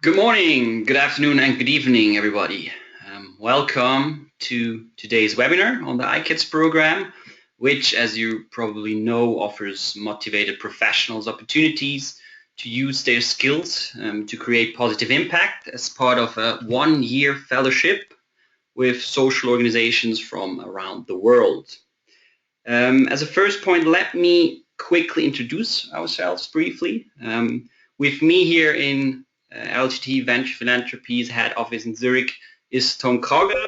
Good morning, good afternoon, and good evening, everybody. Welcome to today's webinar on the ICats program, which, as you probably know, offers motivated professionals opportunities to use their skills to create positive impact as part of a one-year fellowship with social organizations from around the world. As a first point, let me quickly introduce ourselves briefly. With me here in LGT Venture Philanthropy's head office in Zurich is Tom Kagerer,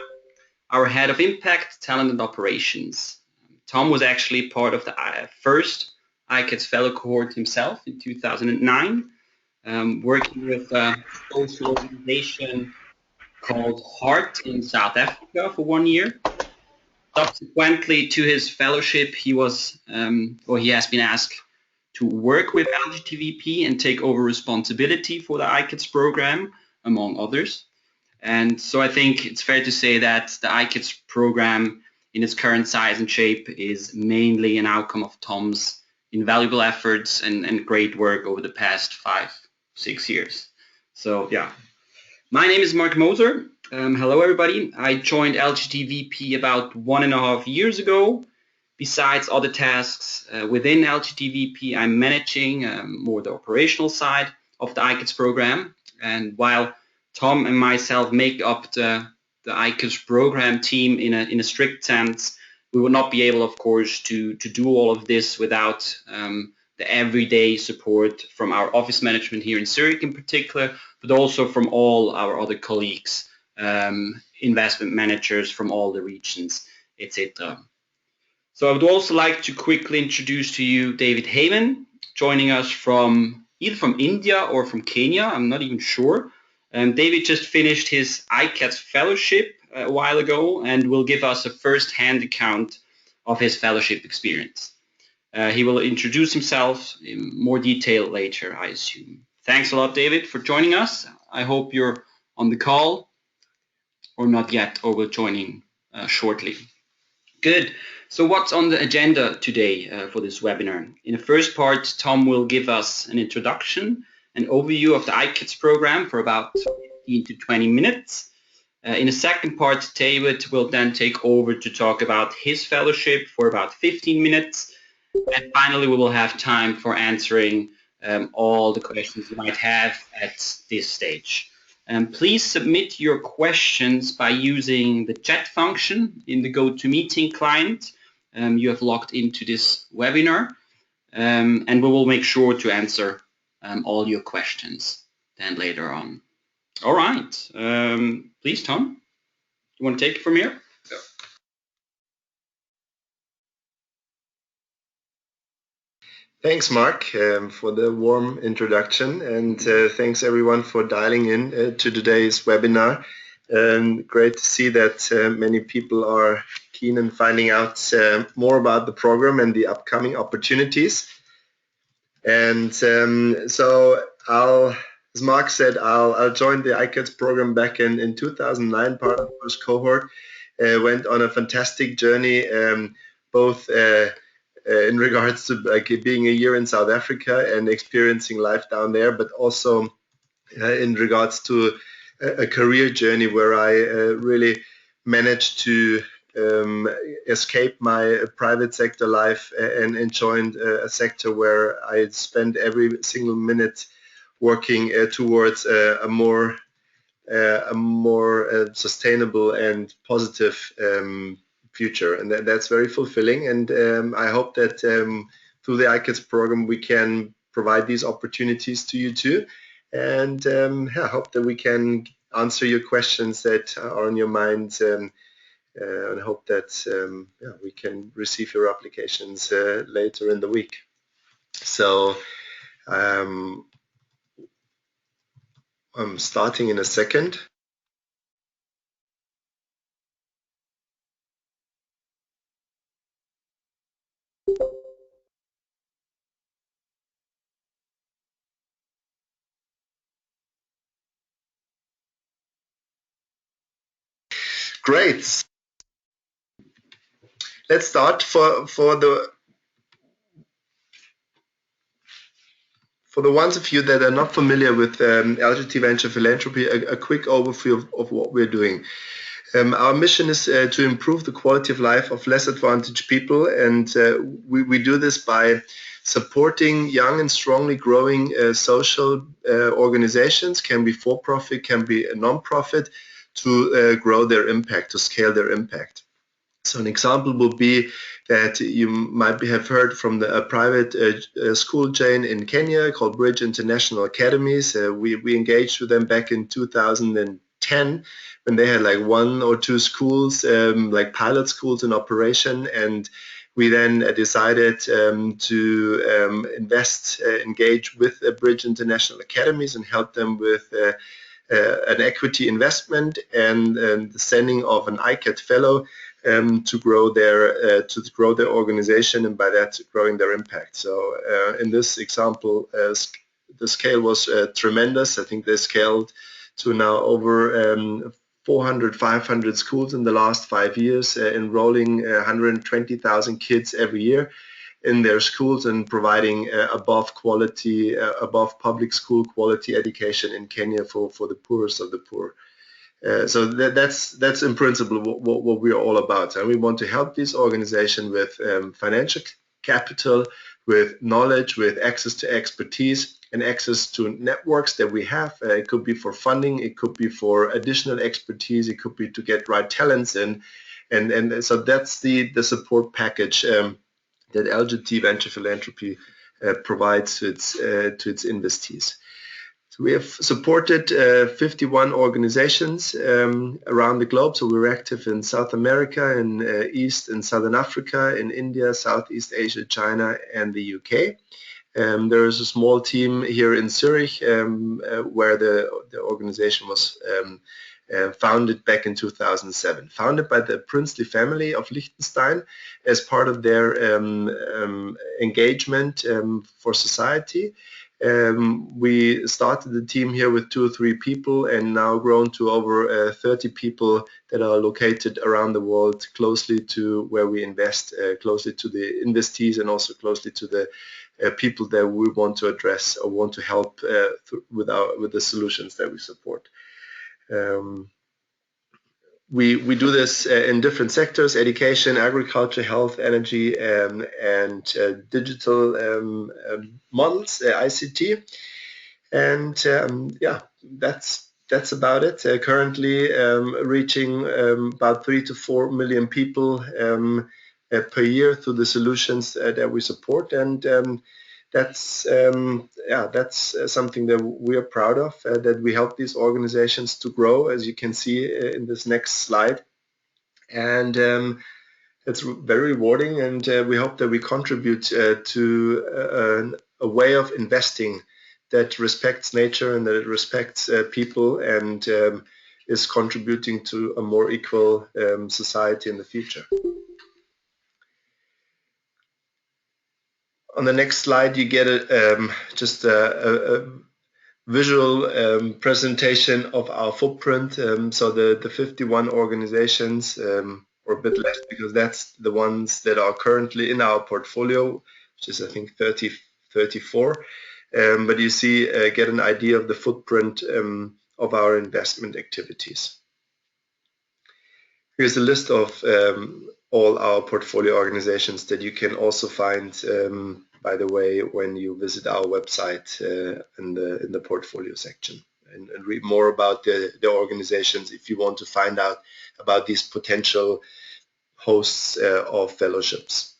our head of impact, talent and operations. Tom was actually part of the first ICats Fellow cohort himself in 2009, working with a social organization called Heart in South Africa for 1 year. Subsequently to his fellowship, he has been asked to work with LGTVP and take over responsibility for the ICats program, among others. And so I think it's fair to say that the ICats program in its current size and shape is mainly an outcome of Tom's invaluable efforts and great work over the past 5-6 years. So yeah, my name is Marc Moser. Hello everybody. I joined LGTVP about 1.5 years ago. Besides other tasks within LGTVP, I'm managing more the operational side of the ICats program. And while Tom and myself make up the ICats program team in a strict sense, we would not be able, of course, to do all of this without the everyday support from our office management here in Zurich in particular, but also from all our other colleagues, investment managers from all the regions, etc. So I would also like to quickly introduce to you David Haven, joining us from either from India or from Kenya, I'm not even sure. David just finished his ICats Fellowship a while ago and will give us a first-hand account of his fellowship experience. He will introduce himself in more detail later, I assume. Thanks a lot, David, for joining us. I hope you're on the call, or not yet, or will joining shortly. Good. So what's on the agenda today for this webinar? In the first part, Tom will give us an introduction, an overview of the ICats program for about 15 to 20 minutes. In the second part, David will then take over to talk about his fellowship for about 15 minutes. And finally, we will have time for answering all the questions you might have at this stage. Please submit your questions by using the chat function in the GoToMeeting client you have logged into this webinar, and we will make sure to answer all your questions then later on. All right, please, Tom, you want to take it from here? Yeah. Thanks, Marc, for the warm introduction, and thanks everyone for dialing in to today's webinar. Great to see that many people are keen in finding out more about the program and the upcoming opportunities. And so as Marc said, I'll join the ICats program back in 2009, part of the first cohort. Went on a fantastic journey, both in regards to being a year in South Africa and experiencing life down there, but also in regards to a career journey where I really managed to escape my private sector life and joined a sector where I spent every single minute working towards a more sustainable and positive future, and that's very fulfilling. And I hope that through the ICats program we can provide these opportunities to you too, and I hope that we can answer your questions that are on your mind, and hope that we can receive your applications later in the week. So I'm starting in a second. Great. Let's start for For the ones of you that are not familiar with LGBT Venture Philanthropy, a quick overview of what we're doing. Our mission is to improve the quality of life of less advantaged people, and we do this by supporting young and strongly growing social organizations, can be for-profit, can be a non-profit, to grow their impact, to scale their impact. So an example would be that you might have heard from a private school chain in Kenya called Bridge International Academies. We engaged with them back in 2010 when they had like 1 or 2 schools, like pilot schools in operation, and we then decided to engage with Bridge International Academies and help them with an equity investment and the sending of an ICats Fellow to grow their organization, and by that growing their impact. So in this example, the scale was tremendous. I think they scaled to now over 400, 500 schools in the last 5 years, enrolling 120,000 kids every year in their schools and providing above public school quality education in Kenya for the poorest of the poor. So that's in principle what we're all about. And we want to help these organizations with financial capital, with knowledge, with access to expertise, and access to networks that we have. It could be for funding, it could be for additional expertise, it could be to get right talents in. And so that's the support package that LGBT Venture Philanthropy provides to its investees. So we have supported 51 organizations around the globe. So we're active in South America, in East and Southern Africa, in India, Southeast Asia, China, and the UK. There is a small team here in Zurich where the organization was founded back in 2007. Founded by the princely family of Liechtenstein as part of their engagement for society. We started the team here with 2 or 3 people and now grown to over 30 people that are located around the world, closely to where we invest, closely to the investees, and also closely to the people that we want to address or want to help with the solutions that we support. We do this in different sectors: education, agriculture, health, energy, and digital models, ICT. And yeah, that's about it. Currently reaching about 3 to 4 million people per year through the solutions that we support, and that's something that we are proud of, that we help these organizations to grow, as you can see in this next slide. And it's very rewarding, and we hope that we contribute to a way of investing that respects nature and that it respects people, and is contributing to a more equal society in the future. On the next slide, you get just a visual presentation of our footprint. So the 51 organizations, or a bit less, because that's the ones that are currently in our portfolio, which is I think 34. But you see, get an idea of the footprint of our investment activities. Here's a list of all our portfolio organizations that you can also find, by the way, when you visit our website in the portfolio section, and read more about the organizations if you want to find out about these potential hosts of fellowships.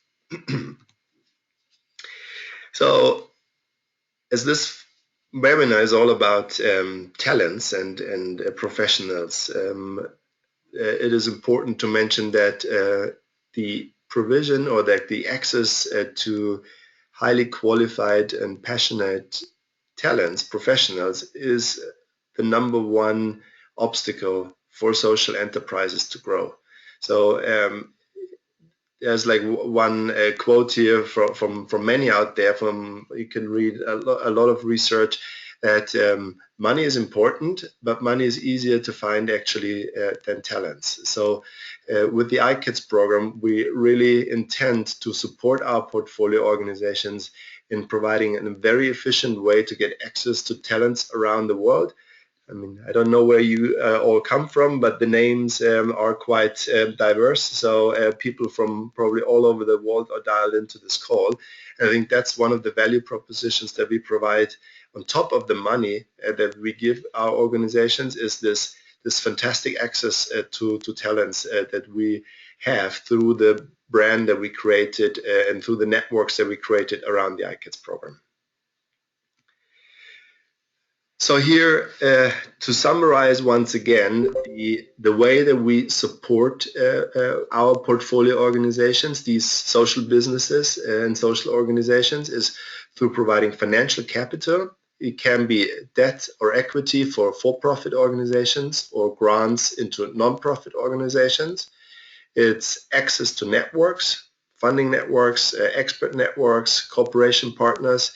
So, as this webinar is all about talents and professionals, it is important to mention that the provision, or that the access to highly qualified and passionate talents, professionals, is the #1 obstacle for social enterprises to grow. So there's like one quote here from many out there. You can read a lot of research that money is important, but money is easier to find actually than talents. So with the ICats program, we really intend to support our portfolio organizations in providing a very efficient way to get access to talents around the world. I mean, I don't know where you all come from, but the names are quite diverse. So people from probably all over the world are dialed into this call. And I think that's one of the value propositions that we provide on top of the money that we give our organizations, is this fantastic access to talents that we have through the brand that we created and through the networks that we created around the ICats program. So here, to summarize once again, the way that we support our portfolio organizations, these social businesses and social organizations, is through providing financial capital. It can be debt or equity for for-profit organizations or grants into non-profit organizations. It's access to networks, funding networks, expert networks, cooperation partners,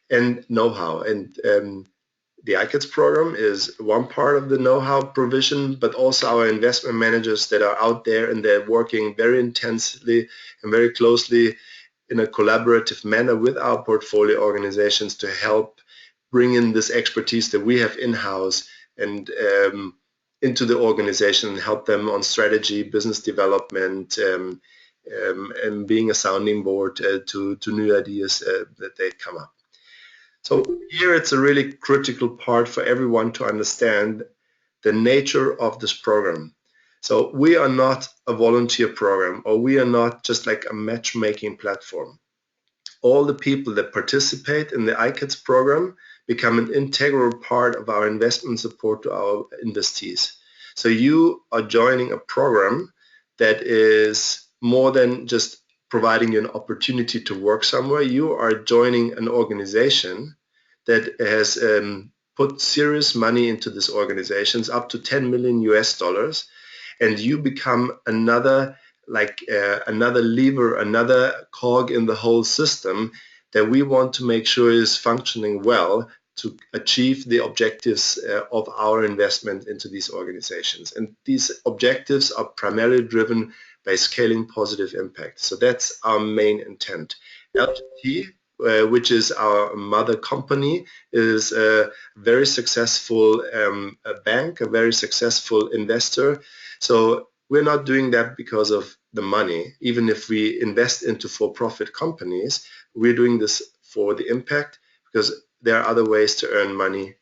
and know-how. And the ICats program is one part of the know-how provision, but also our investment managers that are out there and they're working very intensely and very closely in a collaborative manner with our portfolio organizations to help bring in this expertise that we have in-house and into the organization and help them on strategy, business development, and being a sounding board to new ideas that they come up. So here it's a really critical part for everyone to understand the nature of this program. So we are not a volunteer program, or we are not just like a matchmaking platform. All the people that participate in the ICats program become an integral part of our investment support to our investees. So you are joining a program that is more than just providing you an opportunity to work somewhere. You are joining an organization that has put serious money into these organizations, up to 10 million US dollars, and you become another lever, another cog in the whole system that we want to make sure is functioning well to achieve the objectives of our investment into these organizations. And these objectives are primarily driven by scaling positive impact. So that's our main intent. LGT, which is our mother company, is a very successful bank, a very successful investor. So we're not doing that because of the money. Even if we invest into for-profit companies, we're doing this for the impact, because there are other ways to earn money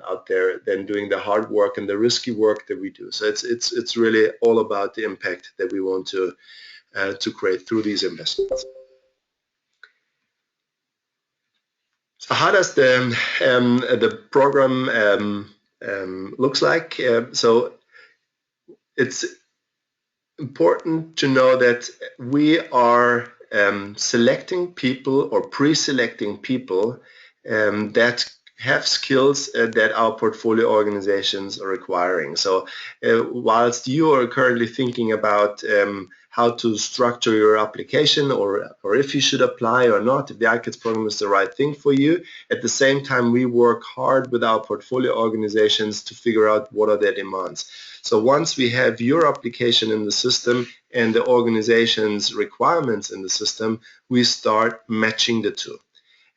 out there than doing the hard work and the risky work that we do. So it's really all about the impact that we want to create through these investments. So how does the program looks like? So it's important to know that we are selecting people or pre-selecting people that have skills that our portfolio organizations are requiring. So whilst you are currently thinking about how to structure your application or if you should apply or not, if the ICats program is the right thing for you, at the same time we work hard with our portfolio organizations to figure out what are their demands. So once we have your application in the system and the organization's requirements in the system, we start matching the two.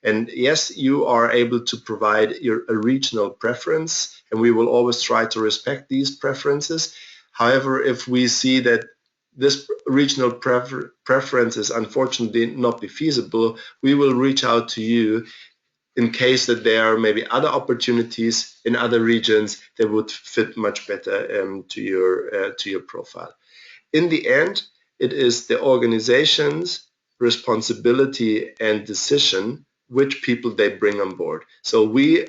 And yes, you are able to provide a regional preference, and we will always try to respect these preferences. However, if we see that this regional preference is unfortunately not be feasible, we will reach out to you in case that there are maybe other opportunities in other regions that would fit much better to your profile. In the end, it is the organization's responsibility and decision which people they bring on board. So we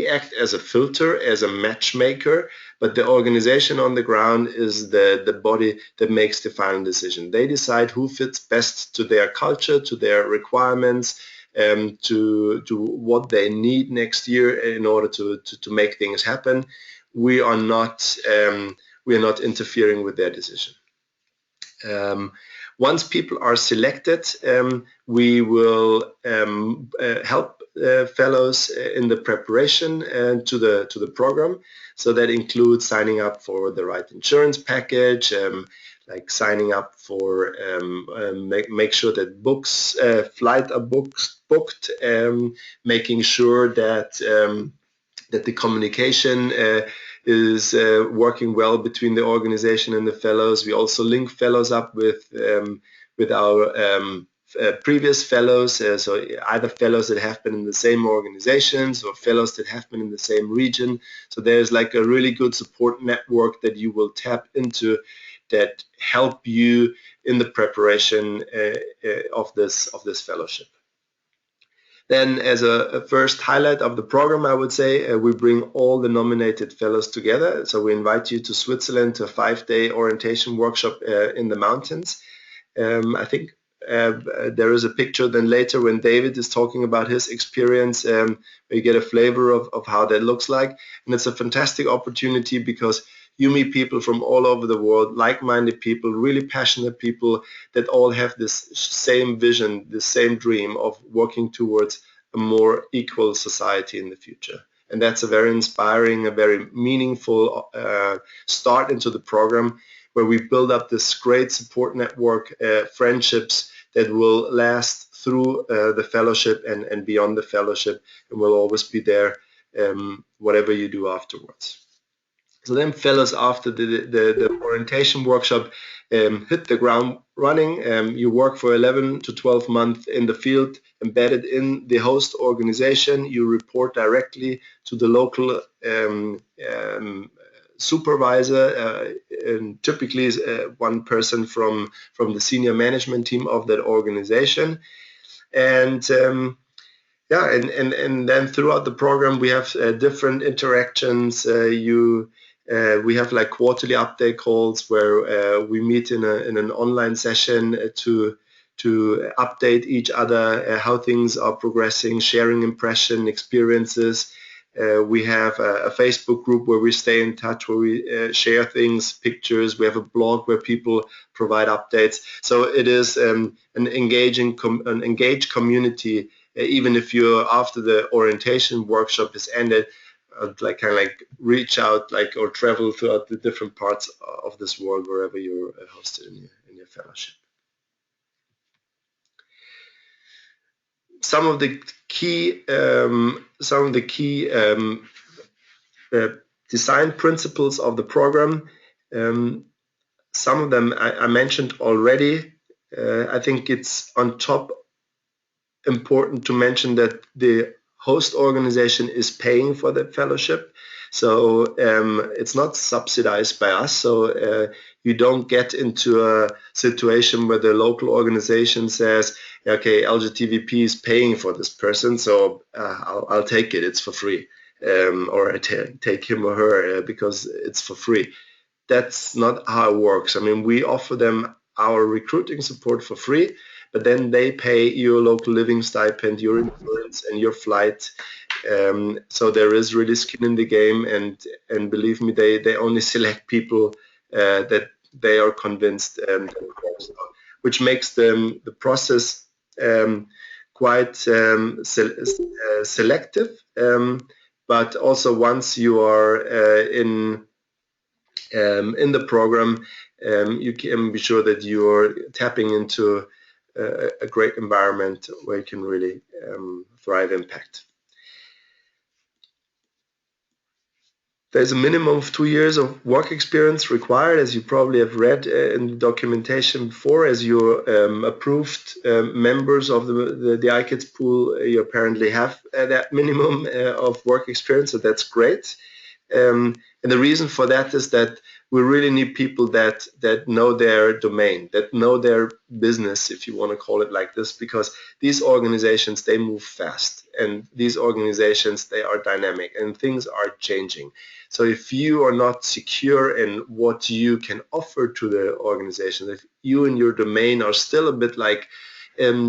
act as a filter, as a matchmaker, but the organization on the ground is the body that makes the final decision. They decide who fits best to their culture, to their requirements, to what they need next year in order to make things happen. We are not interfering with their decision. Once people are selected, we will help fellows in the preparation to the program. So that includes signing up for the right insurance package, like signing up for make sure that flight are booked, making sure that that the communication is working well between the organization and the fellows. We also link fellows up with our previous fellows, so either fellows that have been in the same organizations or fellows that have been in the same region. So there's like a really good support network that you will tap into that help you in the preparation of this fellowship. Then as a first highlight of the program, I would say we bring all the nominated fellows together. So we invite you to Switzerland to a 5-day orientation workshop in the mountains. I think there is a picture then later when David is talking about his experience, where you get a flavor of how that looks like. And it's a fantastic opportunity because you meet people from all over the world, like-minded people, really passionate people that all have this same vision, the same dream of working towards a more equal society in the future. And that's a very inspiring, a very meaningful start into the program, where we build up this great support network, friendships that will last through the fellowship and beyond the fellowship, and will always be there whatever you do afterwards. So then fellows, after the orientation workshop, hit the ground running. You work for 11 to 12 months in the field, embedded in the host organization. You report directly to the local supervisor, and typically one person from the senior management team of that organization. And then throughout the program we have different interactions. We have like quarterly update calls where we meet in an online session to update each other how things are progressing, sharing experiences. We have a Facebook group where we stay in touch, where we share things, pictures. We have a blog where people provide updates. So it is an engaged community. Even if you're after the orientation workshop is ended, reach out or travel throughout the different parts of this world wherever you're hosted in your fellowship. Some of the key design principles of the program. Some of them I mentioned already. I think it's on top important to mention that the host organization is paying for the fellowship, so it's not subsidized by us. So you don't get into a situation where the local organization says, okay, LGTVP is paying for this person, so I'll take it, it's for free, or I take him or her because it's for free. That's not how it works. I mean, we offer them our recruiting support for free, but then they pay your local living stipend, your insurance, and your flight. So there is really skin in the game, and believe me, they only select people that they are convinced works, which makes the process quite selective. But also once you are in the program, you can be sure that you're tapping into a great environment where you can really thrive impact. There's a minimum of 2 years of work experience required, as you probably have read in the documentation before. As you're approved members of the ICats pool, you apparently have that minimum of work experience, so that's great. And the reason for that is that we really need people that know their domain, that know their business, if you want to call it like this, because these organizations, they move fast, and these organizations, they are dynamic, and things are changing. So if you are not secure in what you can offer to the organization, if you and your domain are still a bit like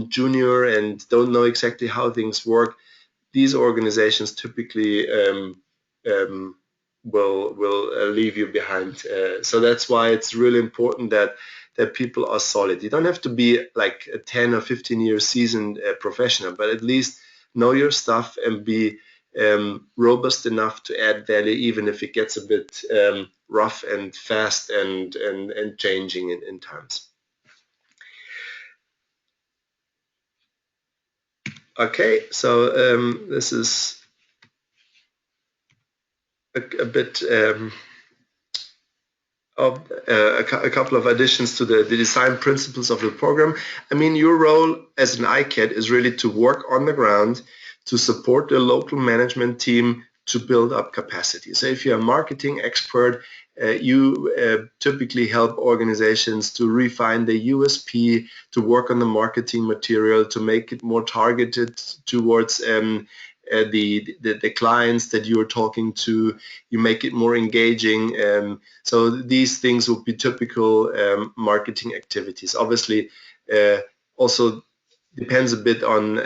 junior and don't know exactly how things work, these organizations typically will leave you behind. So that's why it's really important that people are solid. You don't have to be like a 10 or 15 year seasoned professional, but at least know your stuff and be robust enough to add value, even if it gets a bit rough and fast and changing in times. Okay, so this is a bit of a couple of additions to the design principles of the program. I mean, your role as an ICAT is really to work on the ground to support the local management team to build up capacity. So if you're a marketing expert, you typically help organizations to refine the USP, to work on the marketing material, to make it more targeted towards the clients that you're talking to. You make it more engaging. So these things will be typical marketing activities. Obviously, also depends a bit on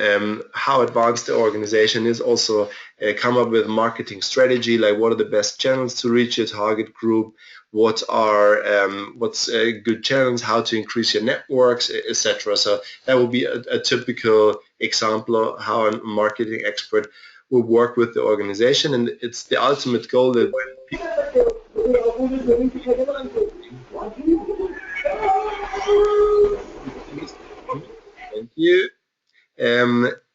how advanced the organization is. Also come up with a marketing strategy, like what are the best channels to reach your target group, what's good channels, how to increase your networks, etc. So that will be a typical example of how a marketing expert will work with the organization, and it's the ultimate goal that when Thank you.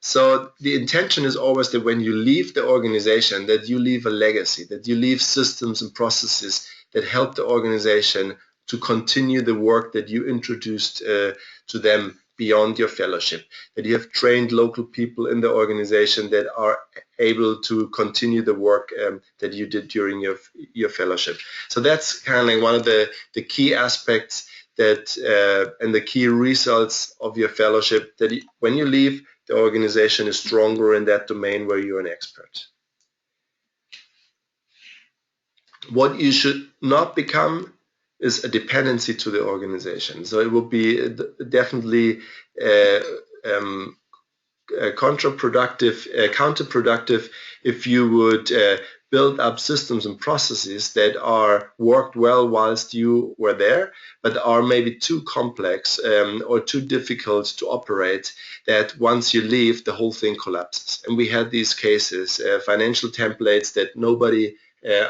So the intention is always that when you leave the organization, that you leave a legacy, that you leave systems and processes that help the organization to continue the work that you introduced to them beyond your fellowship, that you have trained local people in the organization that are able to continue the work that you did during your fellowship. So that's kind of like one of the key aspects that and the key results of your fellowship, that when you leave, the organization is stronger in that domain where you're an expert. What you should not become is a dependency to the organization. So it will be definitely counterproductive if you would build up systems and processes that are worked well whilst you were there, but are maybe too complex or too difficult to operate, that once you leave, the whole thing collapses. And we had these cases, financial templates that nobody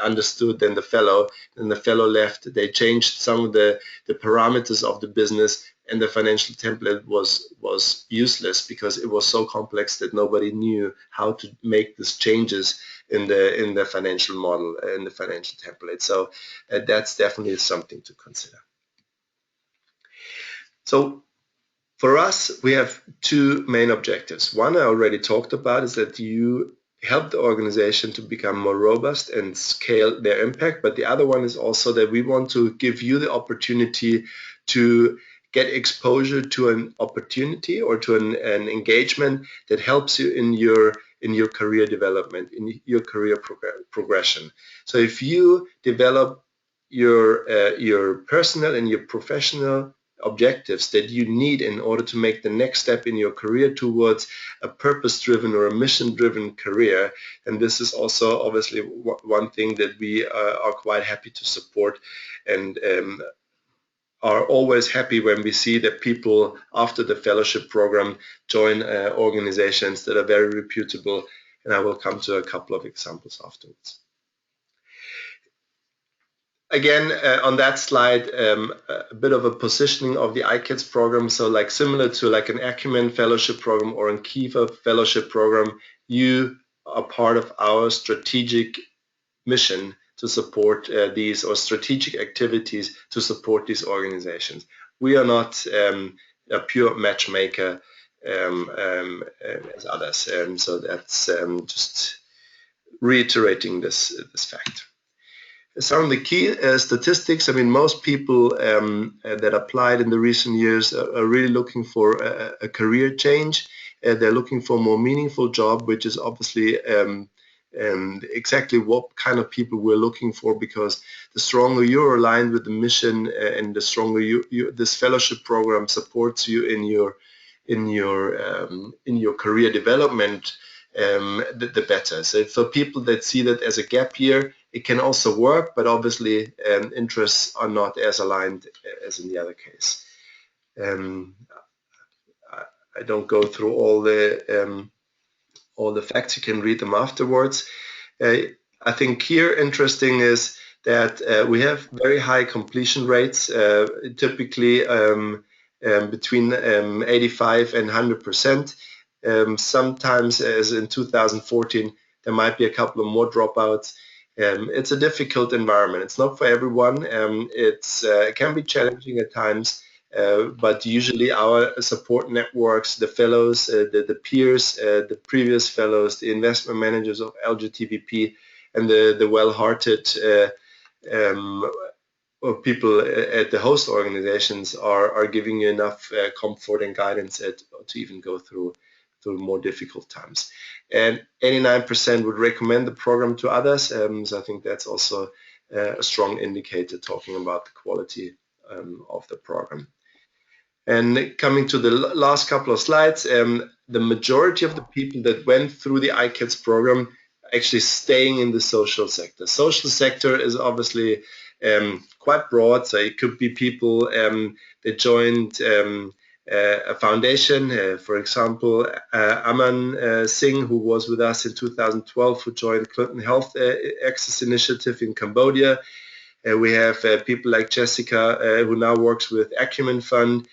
understood than the fellow. And the fellow left. They changed some of the parameters of the business, and the financial template was useless because it was so complex that nobody knew how to make these changes in the financial model, in the financial template. So that's definitely something to consider. So for us, we have two main objectives. One I already talked about is that you help the organization to become more robust and scale their impact. But the other one is also that we want to give you the opportunity to get exposure to an opportunity or to an engagement that helps you in your career development, in your career progression. So if you develop your personal and your professional objectives that you need in order to make the next step in your career towards a purpose-driven or a mission-driven career, and this is also obviously one thing that we are quite happy to support, and are always happy when we see that people after the fellowship program join organizations that are very reputable, and I will come to a couple of examples afterwards. Again, on that slide, a bit of a positioning of the ICats program. So like similar to like an Acumen Fellowship Program or an Kiva Fellowship Program, you are part of our strategic mission to support these, or strategic activities to support these organizations. We are not a pure matchmaker as others. So that's just reiterating this fact. Some of the key statistics, I mean, most people that applied in the recent years are really looking for a career change. They're looking for a more meaningful job, which is obviously exactly what kind of people we're looking for, because the stronger you're aligned with the mission and the stronger this fellowship program supports you in your career development, the better. So for people that see that as a gap year, it can also work, but obviously interests are not as aligned as in the other case. I don't go through all the all the facts. You can read them afterwards. I think here interesting is that we have very high completion rates, typically between 85 and 100%. Sometimes, as in 2014, there might be a couple of more dropouts. It's a difficult environment. It's not for everyone. It can be challenging at times, but usually our support networks, the fellows, the peers, the previous fellows, the investment managers of LGTVP, and the well-hearted people at the host organizations are giving you enough comfort and guidance to even go through more difficult times. And 89% would recommend the program to others. So I think that's also a strong indicator talking about the quality of the program. And coming to the last couple of slides, the majority of the people that went through the ICats program actually staying in the social sector. Social sector is obviously quite broad, so it could be people that joined a foundation, for example, Aman Singh, who was with us in 2012, who joined Clinton Health Access Initiative in Cambodia. We have people like Jessica, who now works with Acumen Fund.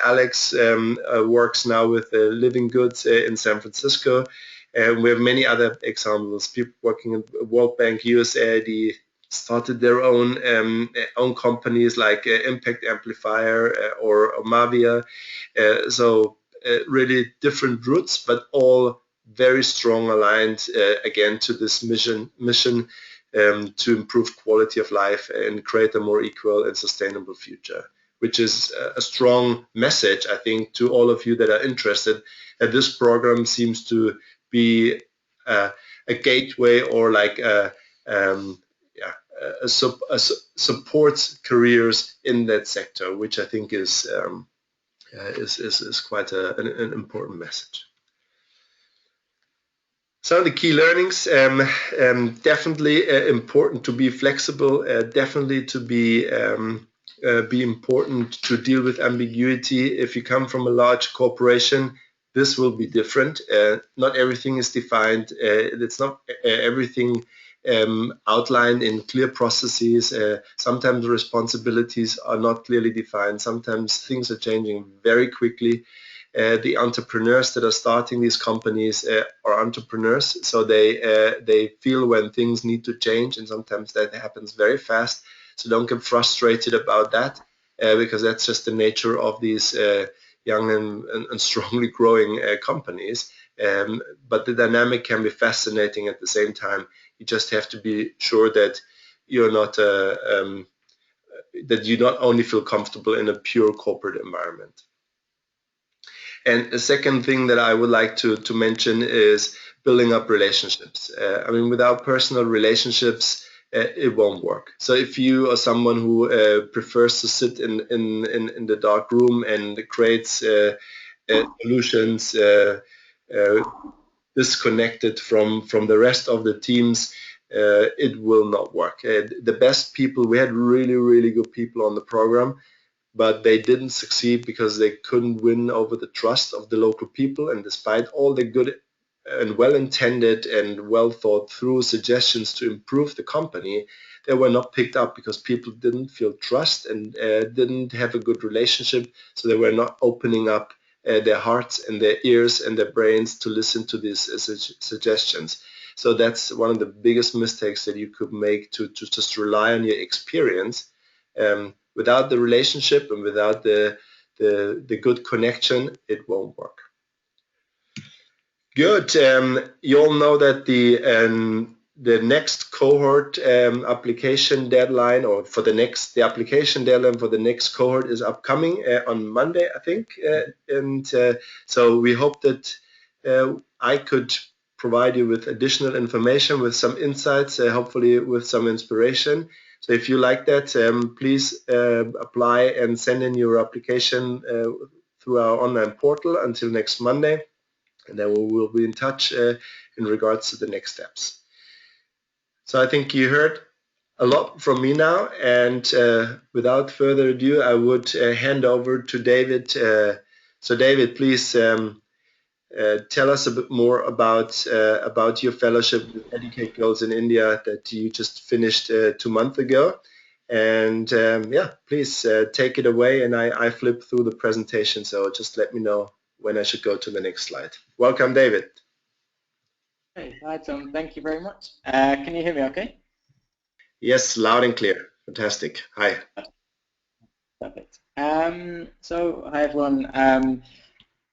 Alex works now with Living Goods in San Francisco. We have many other examples, people working at World Bank, USAID, started their own companies like Impact Amplifier or Mavia. So really different roots, but all very strong aligned again to this mission to improve quality of life and create a more equal and sustainable future, which is a strong message, I think, to all of you that are interested. That this program seems to be a gateway or like supports careers in that sector, which I think is quite an important message. Some of the key learnings, definitely important to be flexible, definitely to be important to deal with ambiguity. If you come from a large corporation, this will be different. Not everything is defined. It's not everything outlined in clear processes. Sometimes the responsibilities are not clearly defined. Sometimes things are changing very quickly. The entrepreneurs that are starting these companies are entrepreneurs, so they feel when things need to change, and sometimes that happens very fast. So don't get frustrated about that, because that's just the nature of these young and strongly growing companies. But the dynamic can be fascinating at the same time. You just have to be sure that you're not that you not only feel comfortable in a pure corporate environment. And a second thing that I would like to mention is building up relationships. I mean, without personal relationships, it won't work. So if you are someone who prefers to sit in the dark room and creates solutions disconnected from the rest of the teams, it will not work. The best people, we had really good people on the program, but they didn't succeed because they couldn't win over the trust of the local people. And despite all the good and well-intended and well-thought-through suggestions to improve the company, they were not picked up because people didn't feel trust and didn't have a good relationship. So they were not opening up their hearts and their ears and their brains to listen to these suggestions. So that's one of the biggest mistakes that you could make, to just rely on your experience. Without the relationship and without the good connection, it won't work. Good. You all know that the next cohort application deadline, or the application deadline for the next cohort is upcoming on Monday, I think. So we hope that I could provide you with additional information, with some insights, hopefully with some inspiration. So if you like that, please apply and send in your application through our online portal until next Monday, and then we will be in touch in regards to the next steps. So I think you heard a lot from me now, and without further ado, I would hand over to David. So David, please tell us a bit more about your fellowship with Educate Girls in India that you just finished 2 months ago. And yeah, please take it away. And I flip through the presentation, so just let me know when I should go to the next slide. Welcome, David. Hey, hi Tom, thank you very much. Can you hear me okay? Yes, loud and clear. Fantastic. Hi. Perfect. So hi everyone.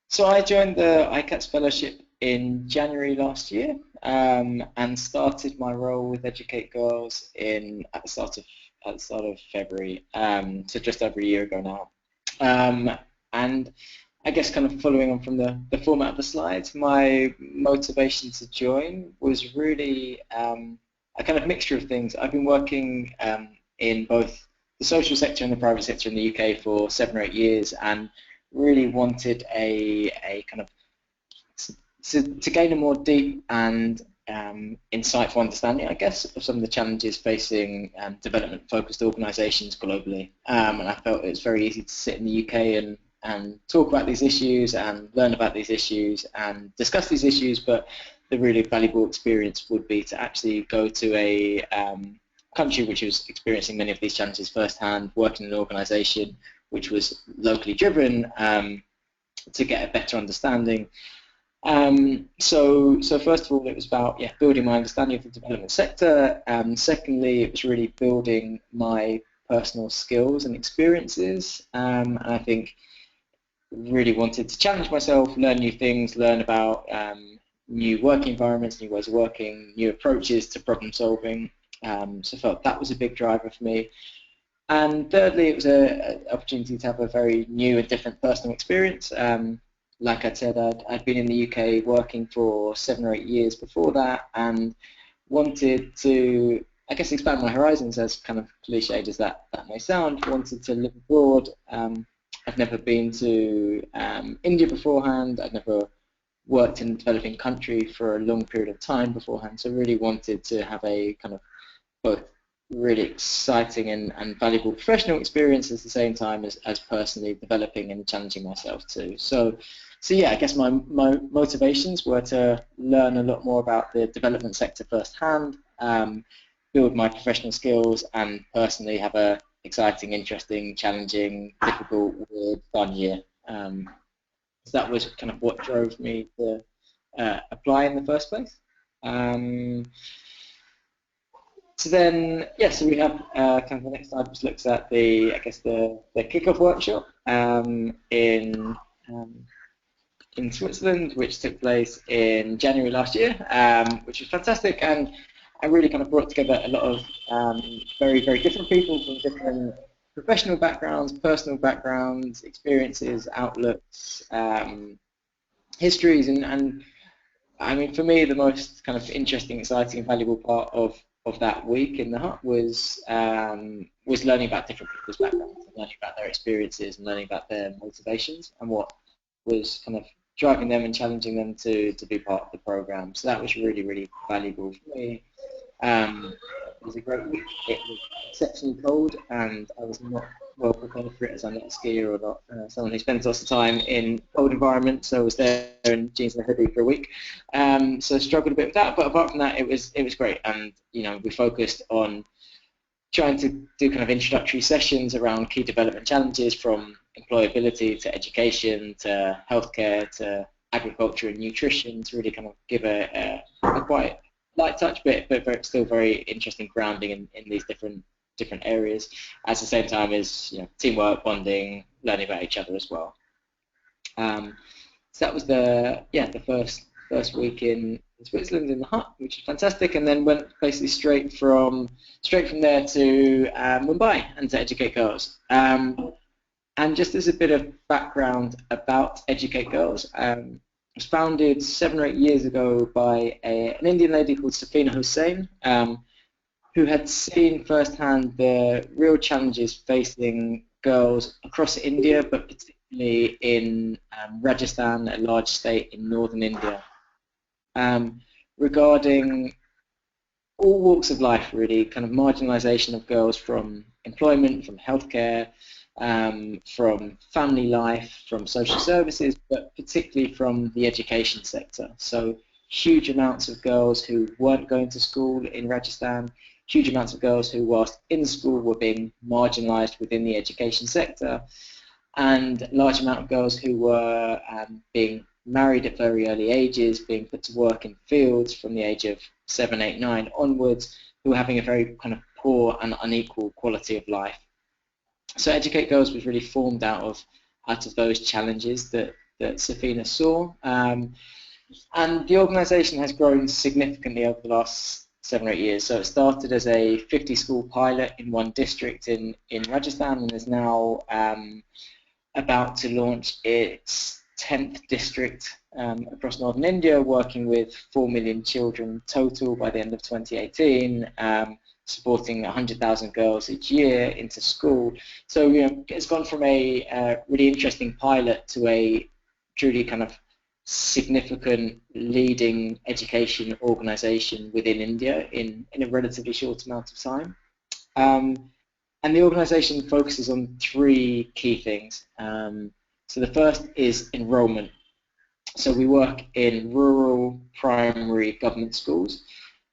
So I joined the ICats Fellowship in January last year, and started my role with Educate Girls at the start of February, so just over a year ago now. And I guess kind of following on from the format of the slides, my motivation to join was really a kind of mixture of things. I've been working in both the social sector and the private sector in the UK for 7 or 8 years, and really wanted a kind of to gain a more deep and insightful understanding, I guess, of some of the challenges facing development-focused organisations globally. And I felt it was very easy to sit in the UK and talk about these issues and learn about these issues and discuss these issues, but the really valuable experience would be to actually go to a country which was experiencing many of these challenges firsthand, work in an organisation which was locally driven, to get a better understanding. So first of all, it was about building my understanding of the development sector. Secondly, it was really building my personal skills and experiences. And I think really wanted to challenge myself, learn new things, learn about new working environments, new ways of working, new approaches to problem solving. So I felt that was a big driver for me. And thirdly, it was an opportunity to have a very new and different personal experience. Like I said, I'd been in the UK working for 7 or 8 years before that, and wanted to, I guess, expand my horizons, as kind of cliched as that may sound. Wanted to live abroad. I've never been to India beforehand. I'd never worked in a developing country for a long period of time beforehand, so really wanted to have a kind of both really exciting and valuable professional experience at the same time as personally developing and challenging myself too. So yeah, I guess my motivations were to learn a lot more about the development sector firsthand, build my professional skills, and personally have a exciting, interesting, challenging, difficult, weird, fun year. So that was kind of what drove me to apply in the first place. So then, so we have kind of the next slide, which looks at the kickoff workshop in Switzerland, which took place in January last year, which was fantastic, and I really kind of brought together a lot of very, very different people from different professional backgrounds, personal backgrounds, experiences, outlooks, histories, and I mean, for me, the most kind of interesting, exciting, and valuable part of that week in the hut was learning about different people's backgrounds, and learning about their experiences, and learning about their motivations, and what was kind of driving them and challenging them to be part of the program. So that was really, really valuable for me. It was a great week. It was exceptionally cold, and I was not well prepared for it, as I'm not a skier or not someone who spends lots of time in cold environments. So I was there in jeans and a hoodie for a week. So I struggled a bit with that, but apart from that, it was great. And we focused on trying to do kind of introductory sessions around key development challenges, from employability to education to healthcare to agriculture and nutrition, to really kind of give a quite light touch, but still very interesting grounding in these different areas, at the same time as teamwork, bonding, learning about each other as well. So that was the first week in Switzerland in the hut, which is fantastic, and then went basically straight from there to Mumbai and to Educate Girls. And just as a bit of background about Educate Girls, it was founded 7 or 8 years ago by an Indian lady called Safina Hussain, who had seen firsthand the real challenges facing girls across India, but particularly in Rajasthan, a large state in northern India, regarding all walks of life, really, kind of marginalization of girls from employment, from healthcare, from family life, from social services, but particularly from the education sector. So huge amounts of girls who weren't going to school in Rajasthan, huge amounts of girls who, whilst in school, were being marginalised within the education sector, and large amount of girls who were being married at very early ages, being put to work in fields from the age of 7, 8, 9 onwards, who were having a very kind of poor and unequal quality of life. So Educate Girls was really formed out of those challenges that Safina saw. And the organisation has grown significantly over the last 7 or 8 years. So it started as a 50-school pilot in one district in Rajasthan, and is now about to launch its 10th district across northern India, working with 4 million children total by the end of 2018, supporting 100,000 girls each year into school. So it's gone from a really interesting pilot to a truly kind of significant leading education organisation within India in a relatively short amount of time. And the organisation focuses on 3 key things. So the first is enrolment. So we work in rural primary government schools,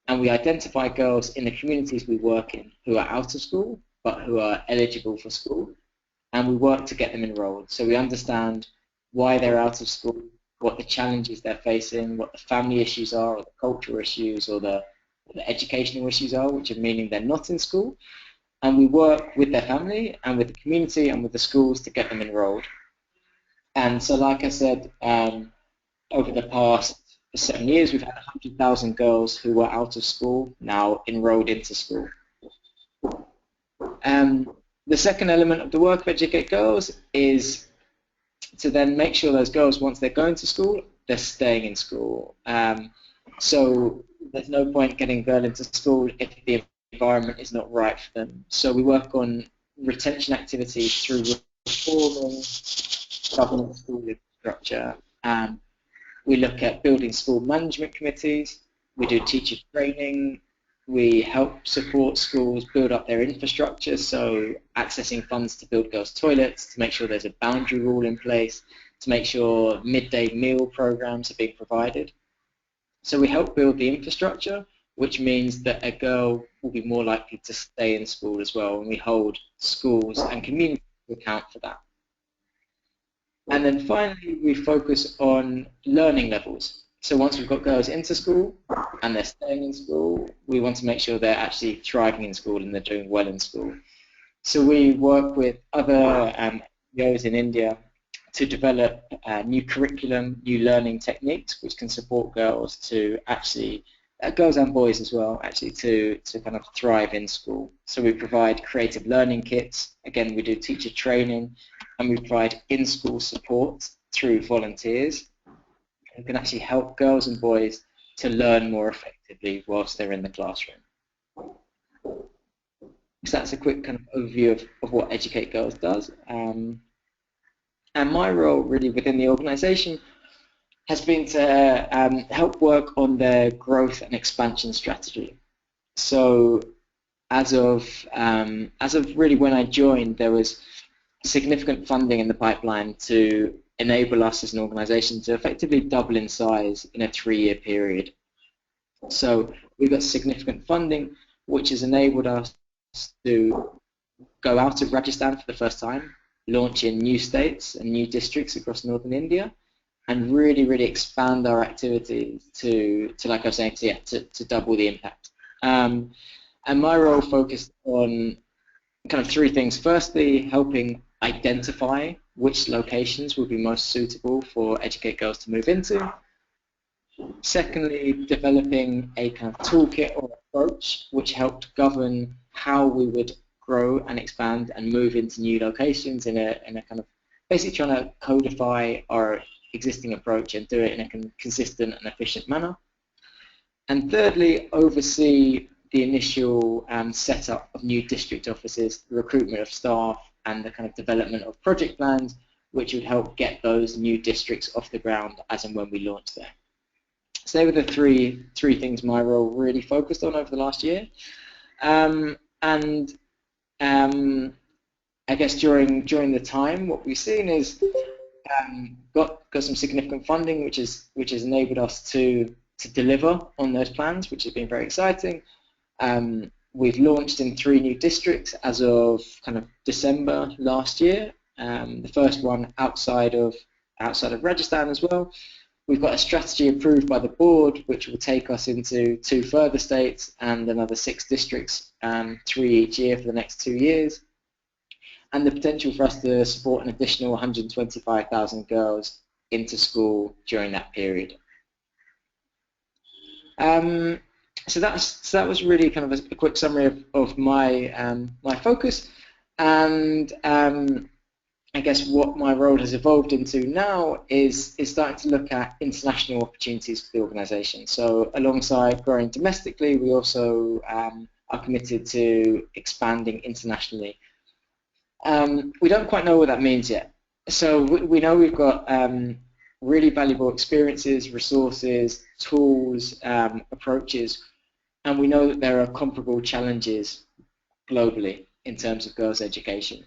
and we identify girls in the communities we work in who are out of school but who are eligible for school, and we work to get them enrolled. So we understand why they're out of school, what the challenges they're facing, what the family issues are, or the cultural issues, or the educational issues are, which are meaning they're not in school. And we work with their family and with the community and with the schools to get them enrolled. And so, like I said, over the past 7 years, we've had 100,000 girls who were out of school now enrolled into school. The second element of the work of Educate Girls is to then make sure those girls, once they're going to school, they're staying in school. So there's no point getting a girl into school if the environment is not right for them. So we work on retention activities through reforming government school infrastructure. We look at building school management committees. We do teacher training. We help support schools build up their infrastructure, so accessing funds to build girls' toilets, to make sure there's a boundary rule in place, to make sure midday meal programs are being provided. So we help build the infrastructure, which means that a girl will be more likely to stay in school as well, and we hold schools and communities to account for that. And then finally, we focus on learning levels. So once we've got girls into school and they're staying in school, we want to make sure they're actually thriving in school and they're doing well in school. So we work with other NGOs in India to develop new curriculum, new learning techniques, which can support girls to actually, girls and boys as well, actually to kind of thrive in school. So we provide creative learning kits. Again, we do teacher training, and we provide in-school support through volunteers who can actually help girls and boys to learn more effectively whilst they're in the classroom. So that's a quick kind of overview of what Educate Girls does. And my role really within the organisation has been to help work on their growth and expansion strategy. So as of really when I joined, there was significant funding in the pipeline to enable us as an organisation to effectively double in size in a 3-year period. So we've got significant funding, which has enabled us to go out of Rajasthan for the first time, launch in new states and new districts across northern India, and really, really expand our activities to like I was saying, to double the impact. And my role focused on kind of 3 things. Firstly, helping identify which locations would be most suitable for Educate Girls to move into. Secondly, developing a kind of toolkit or approach which helped govern how we would grow and expand and move into new locations in a kind of basically trying to codify our existing approach and do it in a consistent and efficient manner. And thirdly, oversee the initial setup of new district offices, the recruitment of staff, and the kind of development of project plans, which would help get those new districts off the ground as and when we launch there. So they were the three things my role really focused on over the last year. I guess during the time, what we've seen is got some significant funding, which has enabled us to deliver on those plans, which has been very exciting. We've launched in 3 new districts as of kind of December last year. The first one outside of Rajasthan as well. We've got a strategy approved by the board, which will take us into 2 further states and another 6 districts, 3 each year for the next 2 years. And the potential for us to support an additional 125,000 girls into school during that period. So that was really kind of a quick summary of my my focus, and I guess what my role has evolved into now is starting to look at international opportunities for the organisation. So alongside growing domestically, we also are committed to expanding internationally. We don't quite know what that means yet. So we know we've got really valuable experiences, resources, tools, approaches, and we know that there are comparable challenges globally in terms of girls' education.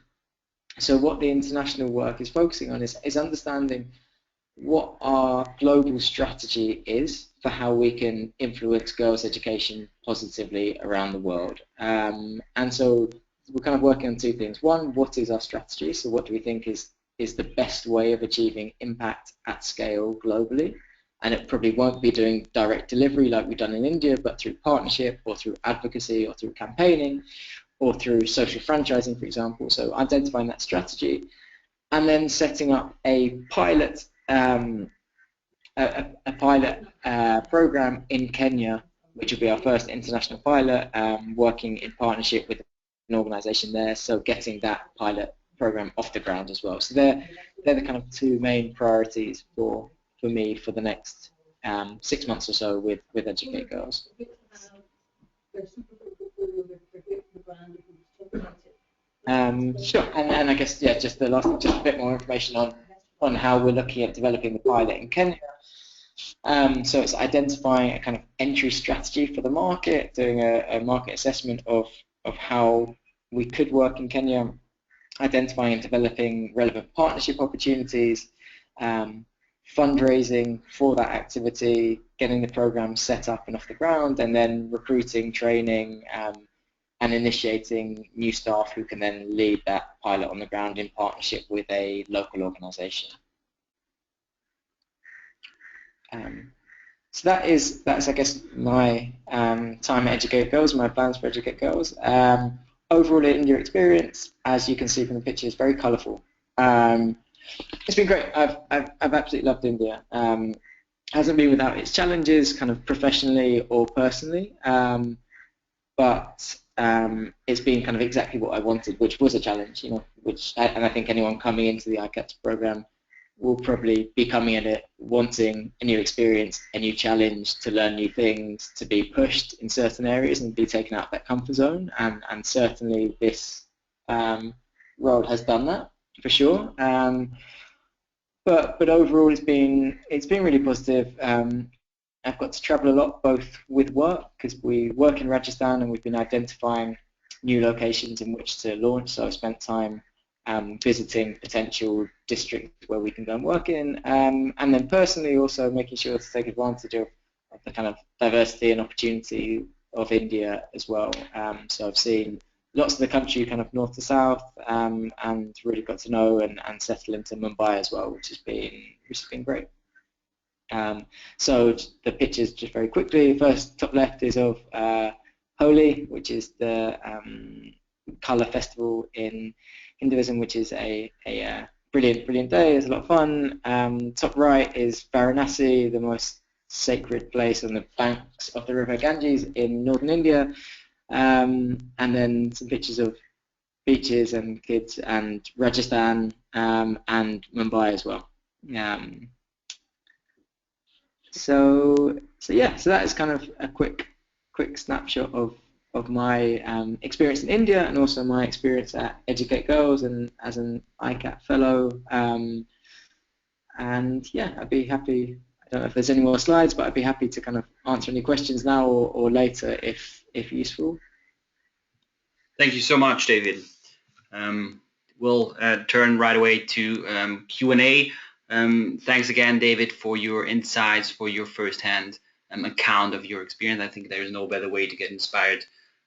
So what the international work is focusing on is understanding what our global strategy is for how we can influence girls' education positively around the world. And so we're kind of working on 2 things. One, what is our strategy? So what do we think is the best way of achieving impact at scale globally? And it probably won't be doing direct delivery like we've done in India, but through partnership or through advocacy or through campaigning or through social franchising, for example. So identifying that strategy and then setting up a pilot program in Kenya, which will be our first international pilot, working in partnership with an organisation there, so getting that pilot program off the ground as well. So they're the kind of 2 main priorities for me for the next 6 months or so with Educate Girls. Sure, and I guess just the last, just a bit more information on how we're looking at developing the pilot in Kenya. So it's identifying a kind of entry strategy for the market, doing a market assessment of how we could work in Kenya, identifying and developing relevant partnership opportunities, fundraising for that activity, getting the program set up and off the ground, and then recruiting, training, and initiating new staff who can then lead that pilot on the ground in partnership with a local organisation. So that's I guess my time at Educate Girls, my plans for Educate Girls. Overall India experience, as you can see from the picture, is very colourful. It's been great. I've absolutely loved India. Hasn't been without its challenges, kind of professionally or personally, but it's been kind of exactly what I wanted, which was a challenge, you know. And I think anyone coming into the ICats program will probably be coming at it wanting a new experience, a new challenge, to learn new things, to be pushed in certain areas and be taken out of that comfort zone. And certainly this role has done that for sure. But overall, it's been really positive. I've got to travel a lot, both with work, because we work in Rajasthan and we've been identifying new locations in which to launch. So I've spent time visiting potential districts where we can go and work in, and then personally also making sure to take advantage of the kind of diversity and opportunity of India as well. So I've seen lots of the country, kind of north to south, and really got to know and settle into Mumbai as well, which has been great. So the pictures, just very quickly, first top left is of Holi, which is the colour festival in Hinduism, which is a brilliant day. It's a lot of fun. Top right is Varanasi, the most sacred place on the banks of the river Ganges in northern India, and then some pictures of beaches and kids and Rajasthan, and Mumbai as well. So that is kind of a quick snapshot of my experience in India, and also my experience at Educate Girls and as an ICAT Fellow. And yeah, I'd be happy. I don't know if there's any more slides, but I'd be happy to kind of answer any questions now or later if useful. Thank you so much, David. we'll turn right away to Q&A. Thanks again, David, for your insights, for your firsthand account of your experience. I think there's no better way to get inspired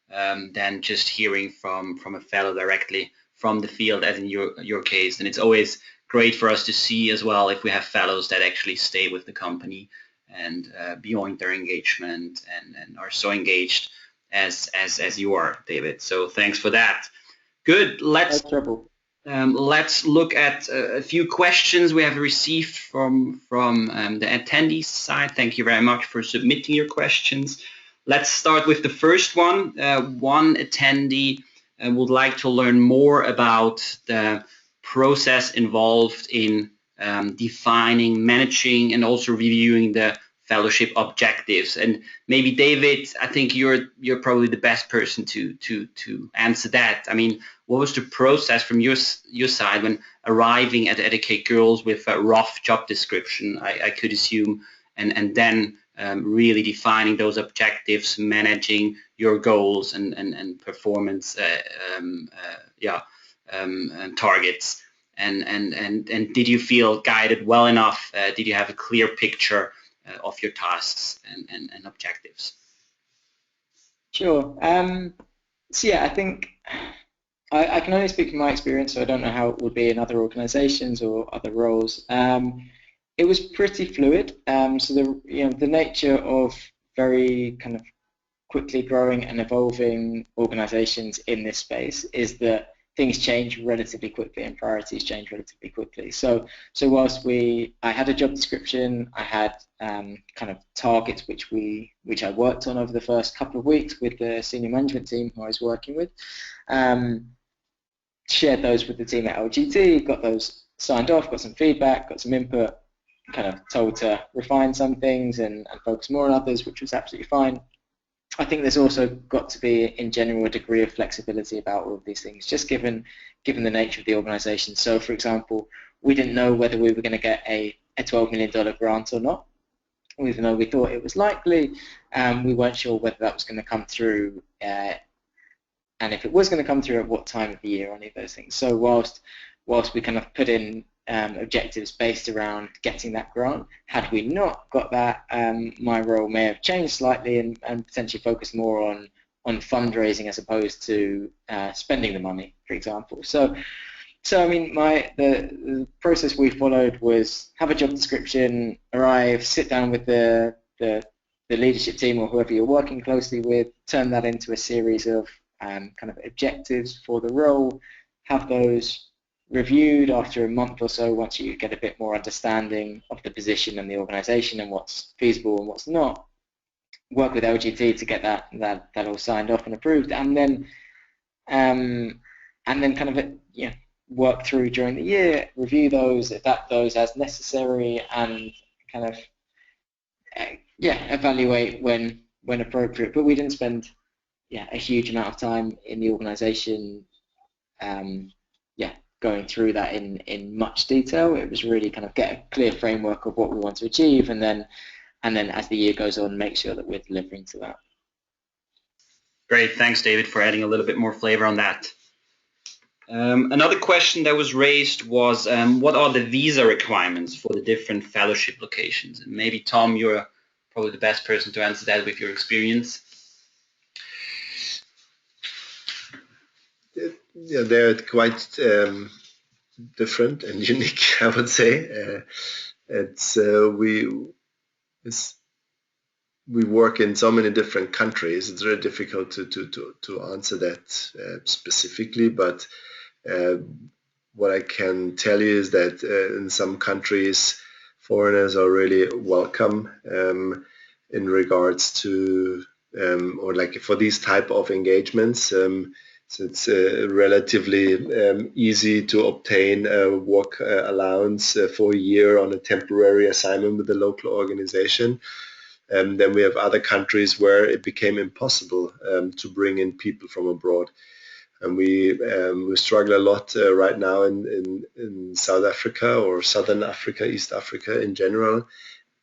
than just hearing from a fellow directly from the field, as in your case. And it's always great for us to see as well if we have fellows that actually stay with the company and beyond their engagement and are so engaged as you are, David. So thanks for that. Good. Let's look at a few questions we have received from the attendees side. Thank you very much for submitting your questions. Let's start with the first one. One attendee would like to learn more about the process involved in defining, managing, and also reviewing the fellowship objectives. And maybe David, I think you're probably the best person to answer that. I mean, what was the process from your side when arriving at Educate Girls with a rough job description, I could assume, and then really defining those objectives, managing your goals and performance targets, and did you feel guided well enough? Did you have a clear picture of your tasks and objectives? Sure. So yeah, I think I can only speak from my experience, so I don't know how it would be in other organizations or other roles. It was pretty fluid. So the nature of very kind of quickly growing and evolving organizations in this space is that things change relatively quickly and priorities change relatively quickly. So whilst I had a job description, I had kind of targets which I worked on over the first couple of weeks with the senior management team who I was working with, shared those with the team at LGT, got those signed off, got some feedback, got some input, kind of told to refine some things and focus more on others, which was absolutely fine. I think there's also got to be, in general, a degree of flexibility about all of these things, just given the nature of the organisation. So, for example, we didn't know whether we were going to get a $12 million grant or not. Even though we thought it was likely, we weren't sure whether that was going to come through, and if it was going to come through, at what time of the year, any of those things. So whilst we kind of put in objectives based around getting that grant, had we not got that, my role may have changed slightly and potentially focused more on fundraising as opposed to spending the money, for example. So I mean, the process we followed was have a job description, arrive, sit down with the leadership team or whoever you're working closely with, turn that into a series of kind of objectives for the role, have those reviewed after a month or so once you get a bit more understanding of the position and the organisation and what's feasible and what's not, work with LGT to get that all signed off and approved, and then kind of work through during the year, review those, adapt those as necessary, and kind of evaluate when appropriate. But we didn't spend a huge amount of time in the organisation going through that in much detail. It was really kind of get a clear framework of what we want to achieve, and then as the year goes on, make sure that we're delivering to that. Great, thanks David for adding a little bit more flavor on that. Another question that was raised was what are the visa requirements for the different fellowship locations? And maybe Tom, you're probably the best person to answer that with your experience. Yeah, they're quite different and unique, I would say. We work in so many different countries. It's very difficult to answer that specifically, but what I can tell you is that in some countries, foreigners are really welcome in regards to or like for these type of engagements. So it's relatively easy to obtain a work allowance for a year on a temporary assignment with a local organization. Then we have other countries where it became impossible to bring in people from abroad. And we struggle a lot right now in South Africa or Southern Africa, East Africa in general,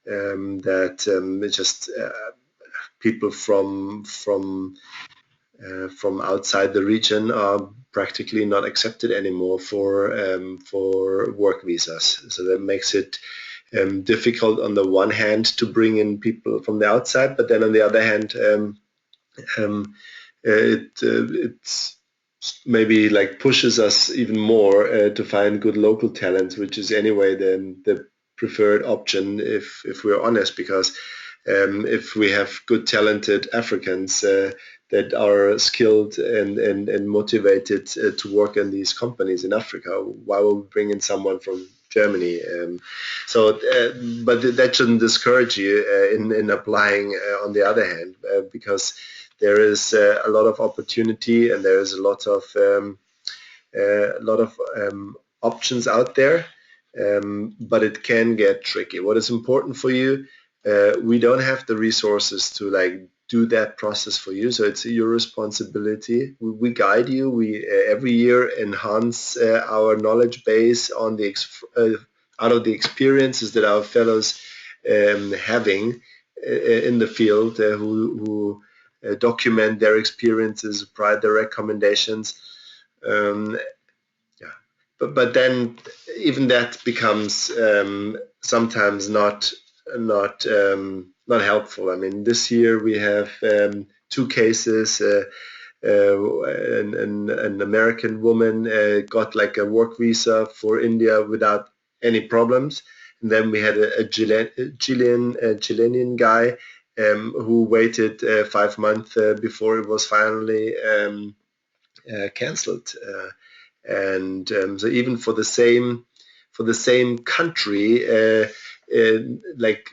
that just people from from outside the region are practically not accepted anymore for work visas. So that makes it difficult on the one hand to bring in people from the outside, but then on the other hand, it's maybe like pushes us even more to find good local talents, which is anyway the preferred option if we're honest, because if we have good talented Africans that are skilled and motivated to work in these companies in Africa, why would we bring in someone from Germany? But that shouldn't discourage you in applying on the other hand, because there is a lot of opportunity and there is a lot of options out there, but it can get tricky. What is important for you? We don't have the resources to like do that process for you, so it's your responsibility. We guide you. We every year enhance our knowledge base on the out of the experiences that our fellows having in the field, who document their experiences, provide their recommendations. But then even that becomes sometimes not helpful. I mean, this year we have two cases. An American woman got like a work visa for India without any problems, and then we had a Chilean guy who waited 5 months before it was finally cancelled. And so even for the same country, like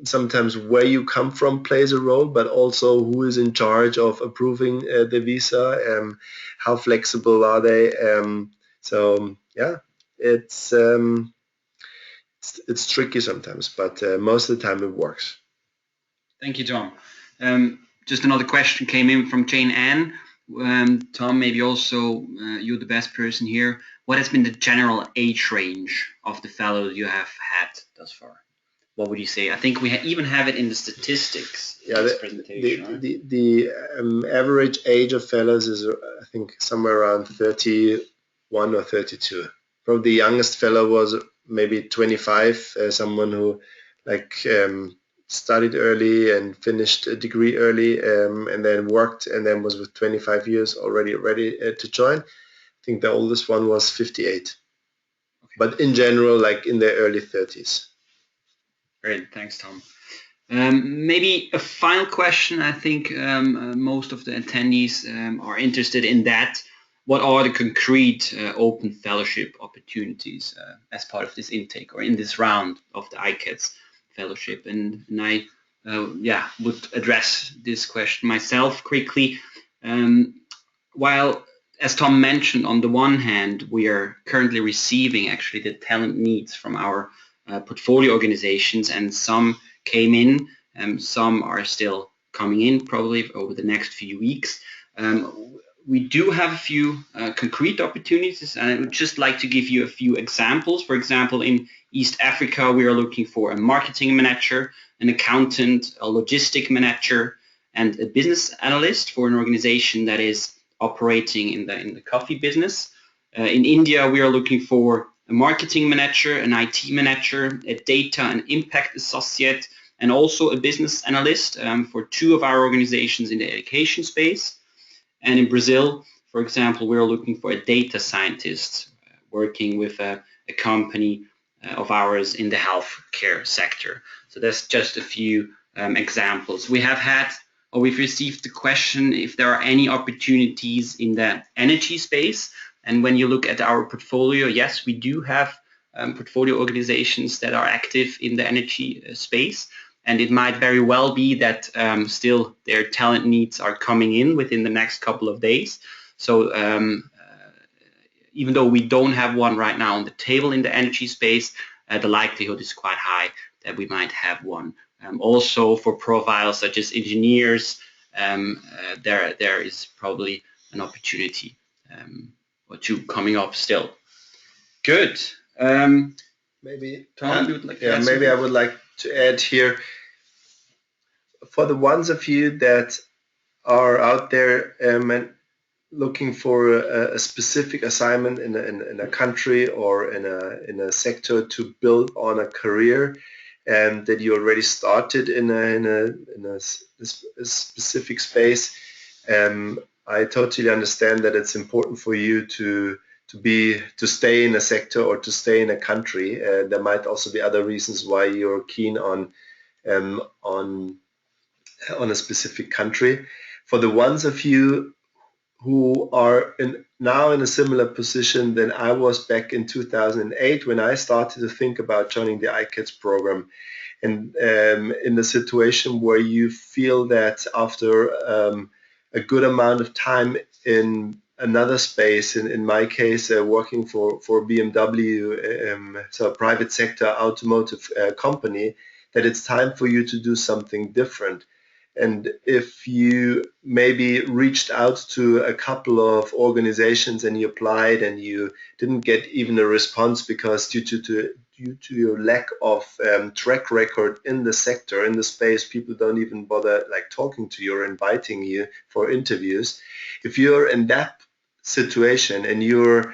sometimes where you come from plays a role, but also who is in charge of approving the visa, how flexible are they? So yeah, it's tricky sometimes, but most of the time it works. Thank you, Tom. Just another question came in from Jane Ann. Tom, maybe also you're the best person here. What has been the general age range of the fellows you have had thus far? What would you say? I think we even have it in the statistics. Yeah, this presentation. The average age of fellows is, I think, somewhere around 31 or 32. Probably the youngest fellow was maybe 25, someone who like studied early and finished a degree early, and then worked, and then was with 25 years already ready to join. I think the oldest one was 58. Okay. But in general, like in their early 30s. Great, thanks, Tom. Maybe a final question. I think most of the attendees are interested in that. What are the concrete open fellowship opportunities as part of this intake or in this round of the ICats Fellowship? And I would address this question myself quickly. While, as Tom mentioned, on the one hand, we are currently receiving actually the talent needs from our portfolio organizations, and some came in, some are still coming in probably over the next few weeks. We do have a few concrete opportunities, and I would just like to give you a few examples. For example, in East Africa, we are looking for a marketing manager, an accountant, a logistic manager, and a business analyst for an organization that is operating in the coffee business. In India, we are looking for a marketing manager, an IT manager, a data and impact associate, and also a business analyst for two of our organizations in the education space. And in Brazil, for example, we're looking for a data scientist working with a company of ours in the healthcare sector. So that's just a few examples. We've received the question if there are any opportunities in the energy space. And when you look at our portfolio, yes, we do have portfolio organizations that are active in the energy space. And it might very well be that still their talent needs are coming in within the next couple of days. So even though we don't have one right now on the table in the energy space, the likelihood is quite high that we might have one. Also for profiles such as engineers, there is probably an opportunity or two coming up still. Good. Maybe Tom, you would like to add maybe something? I would like to add here, for the ones of you that are out there and looking for a specific assignment in a country or in a sector to build on a career that you already started in a specific space, I totally understand that it's important for you to stay in a sector or to stay in a country. There might also be other reasons why you're keen on um, on a specific country. For the ones of you who are now in a similar position than I was back in 2008 when I started to think about joining the ICats program, and in the situation where you feel that after a good amount of time in another space, in my case working for BMW, so a private sector automotive company, that it's time for you to do something different. And if you maybe reached out to a couple of organizations and you applied and you didn't get even a response because due to your lack of track record in the sector, in the space, people don't even bother like talking to you or inviting you for interviews. If you're in that situation and you're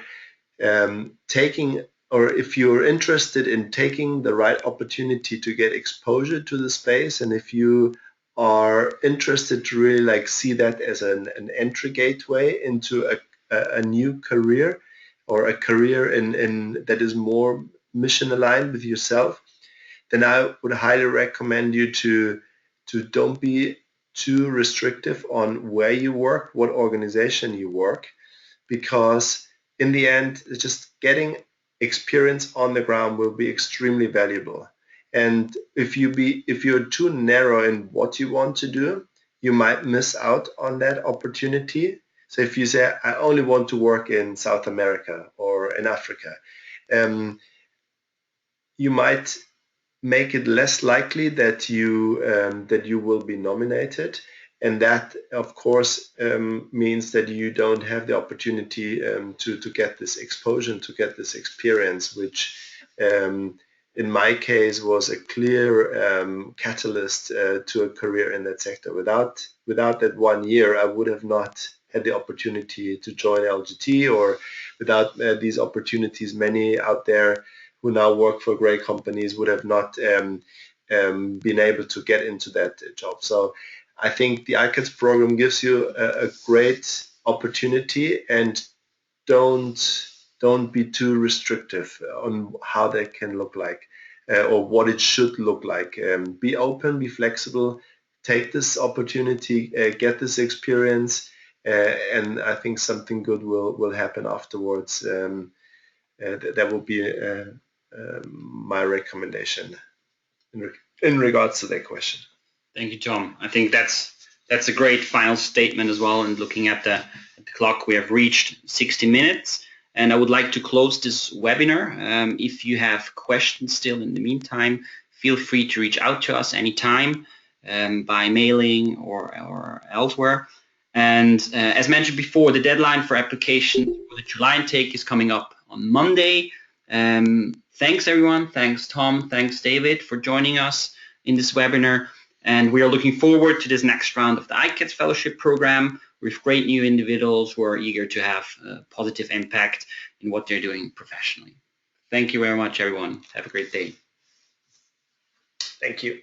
taking, or if you're interested in taking the right opportunity to get exposure to the space, and if you are interested to really like see that as an entry gateway into a new career, or a career in that is more mission aligned with yourself, then I would highly recommend you to don't be too restrictive on where you work, what organization you work, because in the end, just getting experience on the ground will be extremely valuable. And if you're too narrow in what you want to do, you might miss out on that opportunity. So if you say, I only want to work in South America or in Africa, you might make it less likely that you will be nominated, and that of course means that you don't have the opportunity to get this exposure, to get this experience, which in my case was a clear catalyst to a career in that sector. Without that 1 year, I would have not had the opportunity to join LGT, or without these opportunities, many out there who now work for great companies would have not been able to get into that job. So I think the ICats program gives you a great opportunity, and don't be too restrictive on how that can look like or what it should look like. Be open, be flexible, take this opportunity, get this experience, and I think something good will happen afterwards. That will be my recommendation in regards to that question. Thank you, Tom. I think that's a great final statement as well. And looking at the clock, we have reached 60 minutes. And I would like to close this webinar. If you have questions still in the meantime, feel free to reach out to us anytime by mailing or elsewhere. And as mentioned before, the deadline for application for the July intake is coming up on Monday. Thanks, everyone. Thanks, Tom. Thanks, David, for joining us in this webinar. And we are looking forward to this next round of the ICats Fellowship Program with great new individuals who are eager to have a positive impact in what they're doing professionally. Thank you very much, everyone. Have a great day. Thank you.